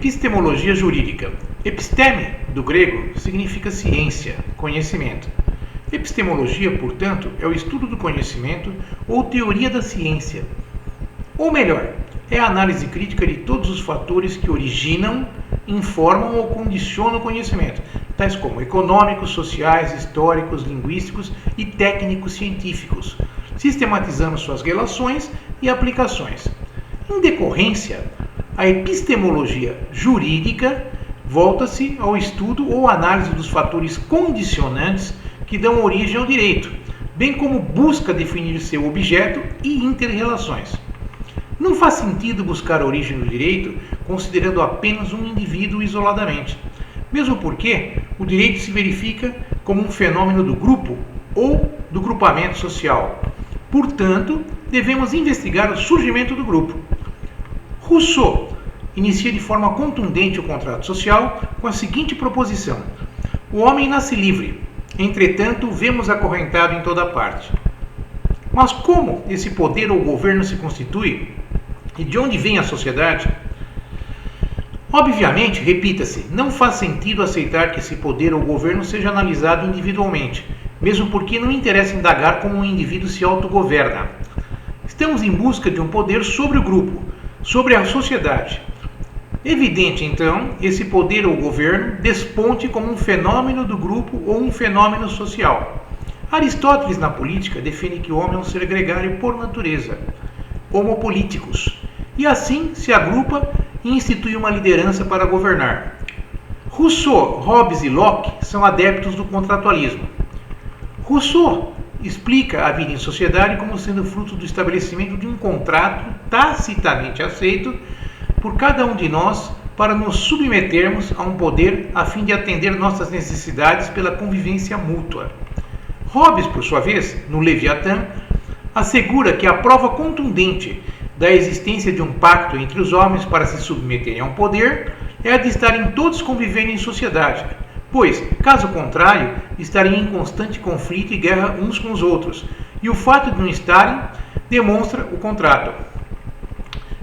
Epistemologia jurídica. Episteme, do grego, significa ciência, conhecimento. Epistemologia, portanto, é o estudo do conhecimento ou teoria da ciência. Ou melhor, é a análise crítica de todos os fatores que originam, informam ou condicionam o conhecimento, tais como econômicos, sociais, históricos, linguísticos e técnicos científicos, sistematizando suas relações e aplicações. Em decorrência, a epistemologia jurídica volta-se ao estudo ou análise dos fatores condicionantes que dão origem ao direito, bem como busca definir seu objeto e inter-relações. Não faz sentido buscar a origem do direito considerando apenas um indivíduo isoladamente, mesmo porque o direito se verifica como um fenômeno do grupo ou do grupamento social. Portanto, devemos investigar o surgimento do grupo. Rousseau inicia de forma contundente o contrato social com a seguinte proposição: o homem nasce livre, entretanto o vemos acorrentado em toda parte. Mas como esse poder ou governo se constitui? E de onde vem a sociedade? Obviamente, repita-se, não faz sentido aceitar que esse poder ou governo seja analisado individualmente, mesmo porque não interessa indagar como um indivíduo se autogoverna. Estamos em busca de um poder sobre o grupo, sobre a sociedade. Evidente, então, esse poder ou governo desponte como um fenômeno do grupo ou um fenômeno social. Aristóteles, na política, define que o homem é um ser gregário por natureza, homo politicus, e assim se agrupa e institui uma liderança para governar. Rousseau, Hobbes e Locke são adeptos do contratualismo. Rousseau explica a vida em sociedade como sendo fruto do estabelecimento de um contrato tacitamente aceito por cada um de nós para nos submetermos a um poder a fim de atender nossas necessidades pela convivência mútua. Hobbes, por sua vez, no Leviatã, assegura que a prova contundente da existência de um pacto entre os homens para se submeterem a um poder é a de estarem todos convivendo em sociedade, pois, caso contrário, estariam em constante conflito e guerra uns com os outros, e o fato de não estarem demonstra o contrário.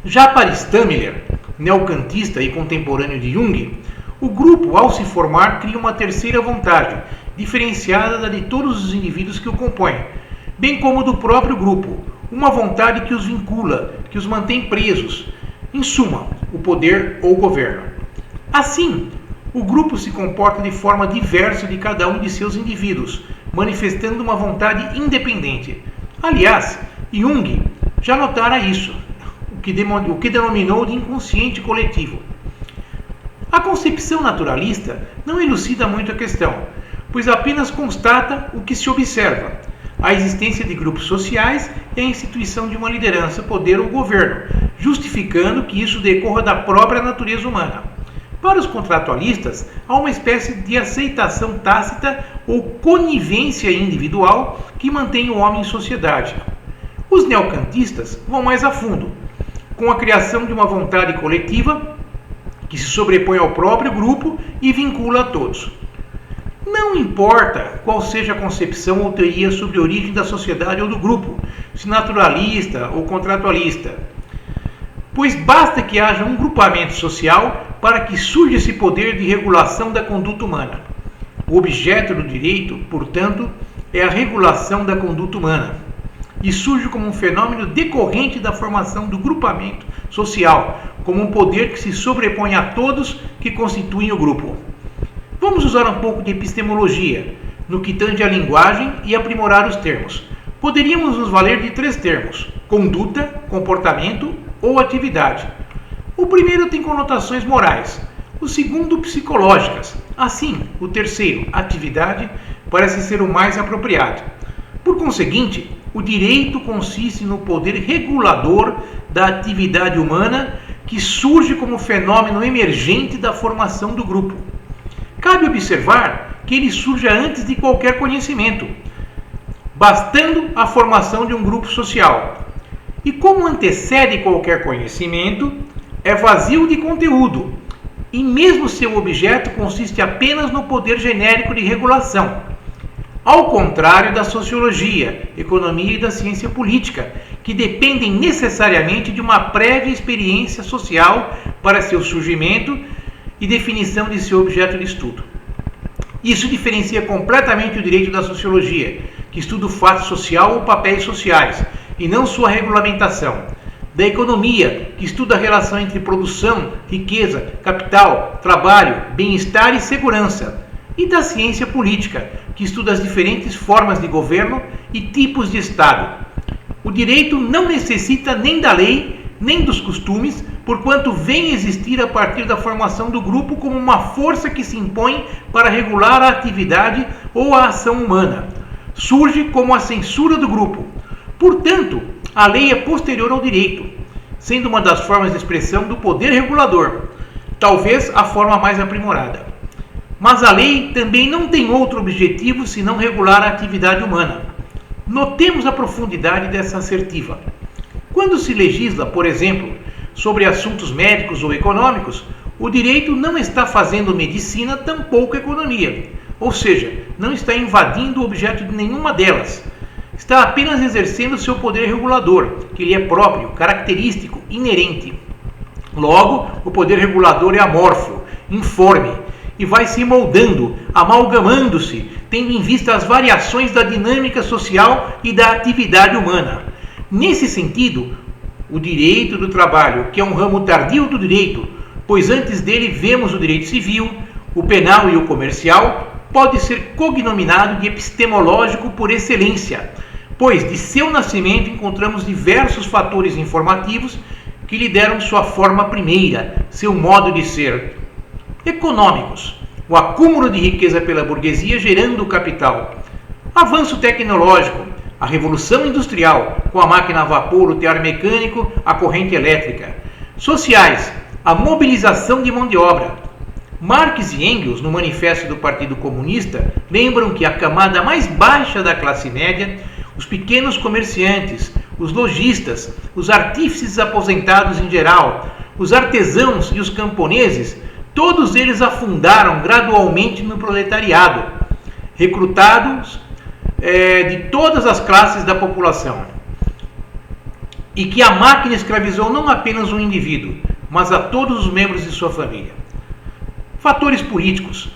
Já para Stamler, neokantista e contemporâneo de Jung, o grupo, ao se formar, cria uma terceira vontade, diferenciada da de todos os indivíduos que o compõem, bem como do próprio grupo, uma vontade que os vincula, que os mantém presos, em suma, o poder ou governo. Assim, o grupo se comporta de forma diversa de cada um de seus indivíduos, manifestando uma vontade independente. Aliás, Jung já notara isso, o que denominou de inconsciente coletivo. A concepção naturalista não elucida muito a questão, pois apenas constata o que se observa, a existência de grupos sociais e a instituição de uma liderança, poder ou governo, justificando que isso decorra da própria natureza humana. Para os contratualistas, há uma espécie de aceitação tácita ou conivência individual que mantém o homem em sociedade. Os neocantistas vão mais a fundo, com a criação de uma vontade coletiva que se sobrepõe ao próprio grupo e vincula a todos. Não importa qual seja a concepção ou teoria sobre a origem da sociedade ou do grupo, se naturalista ou contratualista, pois basta que haja um grupamento social para que surja esse poder de regulação da conduta humana. O objeto do direito, portanto, é a regulação da conduta humana, e surge como um fenômeno decorrente da formação do grupamento social, como um poder que se sobrepõe a todos que constituem o grupo. Vamos usar um pouco de epistemologia, no que tange à linguagem e aprimorar os termos. Poderíamos nos valer de 3 termos: conduta, comportamento ou atividade. O primeiro tem conotações morais, o segundo psicológicas. Assim, o terceiro, atividade, parece ser o mais apropriado. Por conseguinte, o direito consiste no poder regulador da atividade humana que surge como fenômeno emergente da formação do grupo. Cabe observar que ele surge antes de qualquer conhecimento, bastando a formação de um grupo social. E como antecede qualquer conhecimento, é vazio de conteúdo, e mesmo seu objeto consiste apenas no poder genérico de regulação. Ao contrário da sociologia, economia e da ciência política, que que dependem necessariamente de uma prévia experiência social para seu surgimento e definição de seu objeto de estudo. Isso diferencia completamente o direito da sociologia, que estuda o fato social ou papéis sociais, e não sua regulamentação, da economia, que estuda a relação entre produção, riqueza, capital, trabalho, bem-estar e segurança, e da ciência política, que estuda as diferentes formas de governo e tipos de Estado. O direito não necessita nem da lei, nem dos costumes, porquanto vem existir a partir da formação do grupo como uma força que se impõe para regular a atividade ou a ação humana. Surge como a censura do grupo. Portanto, a lei é posterior ao direito, sendo uma das formas de expressão do poder regulador, talvez a forma mais aprimorada. Mas a lei também não tem outro objetivo senão regular a atividade humana. Notemos a profundidade dessa assertiva. Quando se legisla, por exemplo, sobre assuntos médicos ou econômicos, o direito não está fazendo medicina, tampouco economia, ou seja, não está invadindo o objeto de nenhuma delas. Está apenas exercendo seu poder regulador, que lhe é próprio, característico, inerente. Logo, o poder regulador é amorfo, informe, e vai se moldando, amalgamando-se, tendo em vista as variações da dinâmica social e da atividade humana. Nesse sentido, o direito do trabalho, que é um ramo tardio do direito, pois antes dele vemos o direito civil, o penal e o comercial, pode ser cognominado de epistemológico por excelência, pois de seu nascimento encontramos diversos fatores informativos que lhe deram sua forma primeira, seu modo de ser. Econômicos: o acúmulo de riqueza pela burguesia gerando o capital. Avanço tecnológico: a revolução industrial, com a máquina a vapor, o tear mecânico, a corrente elétrica. Sociais: a mobilização de mão de obra. Marx e Engels, no Manifesto do Partido Comunista, lembram que a camada mais baixa da classe média, os pequenos comerciantes, os lojistas, os artífices aposentados em geral, os artesãos e os camponeses, todos eles afundaram gradualmente no proletariado, recrutados de todas as classes da população, e que a máquina escravizou não apenas um indivíduo, mas a todos os membros de sua família. Fatores políticos: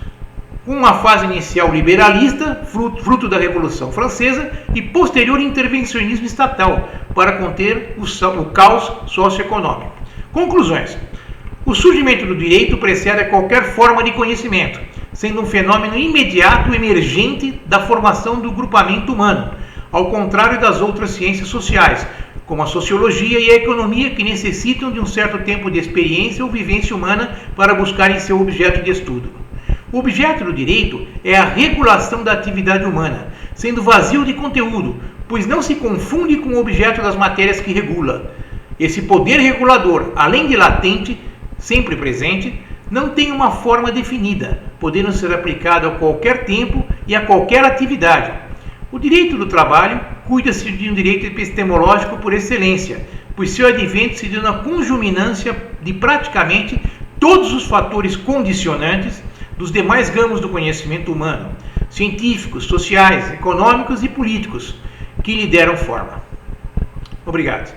uma fase inicial liberalista, fruto da Revolução Francesa, e posterior intervencionismo estatal para conter o caos socioeconômico. Conclusões: o surgimento do direito precede a qualquer forma de conhecimento, sendo um fenômeno imediato emergente da formação do grupamento humano, ao contrário das outras ciências sociais, como a sociologia e a economia, que necessitam de um certo tempo de experiência ou vivência humana para buscarem seu objeto de estudo. O objeto do direito é a regulação da atividade humana, sendo vazio de conteúdo, pois não se confunde com o objeto das matérias que regula. Esse poder regulador, além de latente, sempre presente, não tem uma forma definida, podendo ser aplicado a qualquer tempo e a qualquer atividade. O direito do trabalho cuida-se de um direito epistemológico por excelência, pois seu advento se deu na conjuminância de praticamente todos os fatores condicionantes dos demais ramos do conhecimento humano, científicos, sociais, econômicos e políticos, que lhe deram forma. Obrigado.